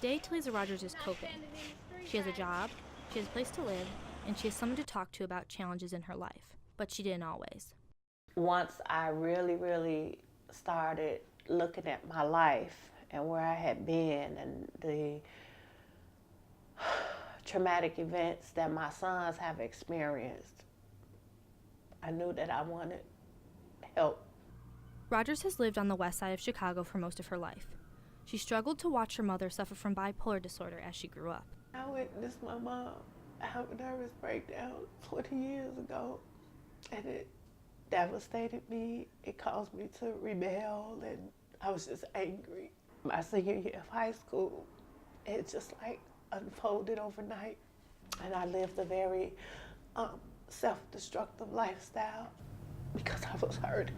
Today, Talisa Rogers is coping. She has a job, she has a place to live, and she has someone to talk to about challenges in her life. But she didn't always. Once I really started looking at my life and where I had been and the traumatic events that my sons have experienced, I knew that I wanted help. Rogers has lived on the west side of Chicago for most of her life. She struggled to watch her mother suffer from bipolar disorder as she grew up. I witnessed my mom have a nervous breakdown 20 years ago, and it devastated me. It caused me to rebel, and I was just angry. My senior year of high school, it just like unfolded overnight, and I lived a very self-destructive lifestyle because I was hurting.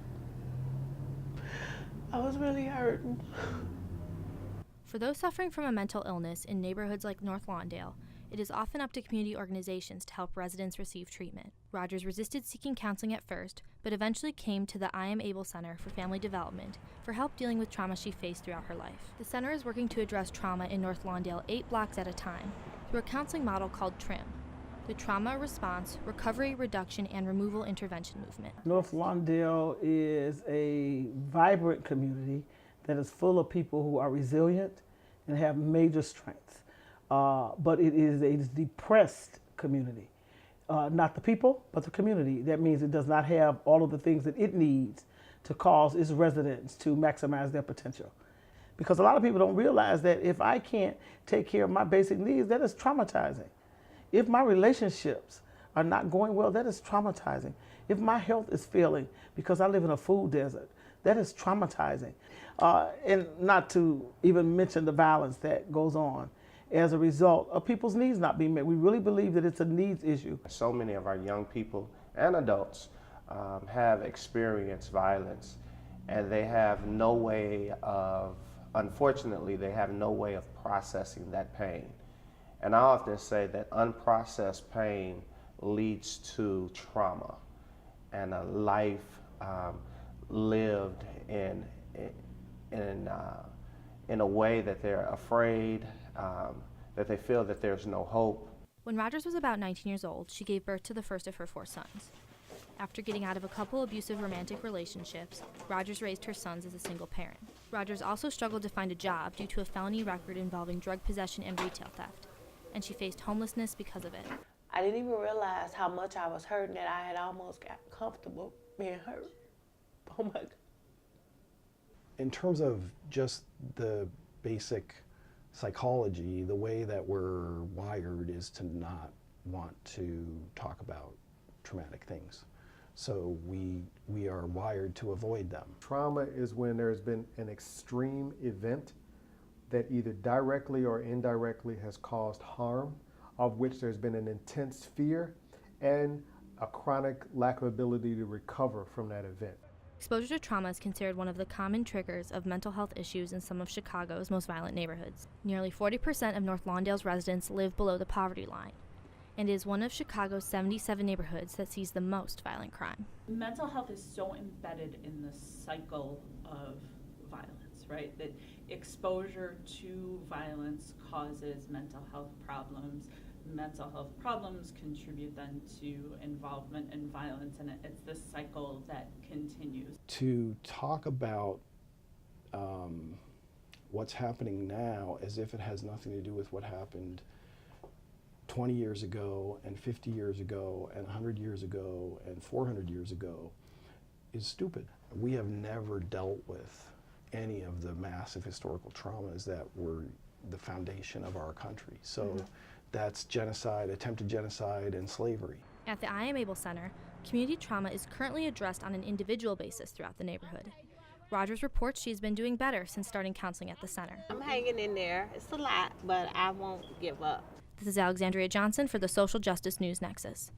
I was really hurting. For those suffering from a mental illness in neighborhoods like North Lawndale, it is often up to community organizations to help residents receive treatment. Rogers resisted seeking counseling at first, but eventually came to the I Am Able Center for Family Development for help dealing with trauma she faced throughout her life. The center is working to address trauma in North Lawndale 8 blocks at a time through a counseling model called TRIM, the Trauma Response, Recovery, Reduction, and Removal Intervention Movement. North Lawndale is a vibrant community that is full of people who are resilient and have major strengths. But it is a depressed community. Not the people, but the community. That means it does not have all of the things that it needs to cause its residents to maximize their potential. Because a lot of people don't realize that if I can't take care of my basic needs, that is traumatizing. If my relationships are not going well, that is traumatizing. If my health is failing because I live in a food desert, that is traumatizing. And not to even mention the violence that goes on as a result of people's needs not being met. We really believe that it's a needs issue. So many of our young people and adults have experienced violence, and they have no way of, unfortunately, they have no way of processing that pain. And I often say that unprocessed pain leads to trauma and a life lived in a way that they're afraid, that they feel that there's no hope. When Rogers was about 19 years old, she gave birth to the first of her 4 sons. After getting out of a couple abusive romantic relationships, Rogers raised her sons as a single parent. Rogers also struggled to find a job due to a felony record involving drug possession and retail theft, and she faced homelessness because of it. I didn't even realize how much I was hurting that I had almost got comfortable being hurt. Oh my God. In terms of just the basic psychology, the way that we're wired is to not want to talk about traumatic things. So we are wired to avoid them. Trauma is when there's been an extreme event that either directly or indirectly has caused harm, of which there's been an intense fear and a chronic lack of ability to recover from that event. Exposure to trauma is considered one of the common triggers of mental health issues in some of Chicago's most violent neighborhoods. Nearly 40% of North Lawndale's residents live below the poverty line, and is one of Chicago's 77 neighborhoods that sees the most violent crime. Mental health is so embedded in the cycle of violence, right? That exposure to violence causes mental health problems. Mental health problems contribute then to involvement in violence, and it's this cycle that continues. To talk about what's happening now as if it has nothing to do with what happened 20 years ago and 50 years ago and 100 years ago and 400 years ago is stupid. We have never dealt with any of the massive historical traumas that were the foundation of our country. So that's genocide, attempted genocide, and slavery. At the I Am Able Center, community trauma is currently addressed on an individual basis throughout the neighborhood. Rogers reports she's been doing better since starting counseling at the center. I'm hanging in there. It's a lot, but I won't give up. This is Alexandria Johnson for the Social Justice News Nexus.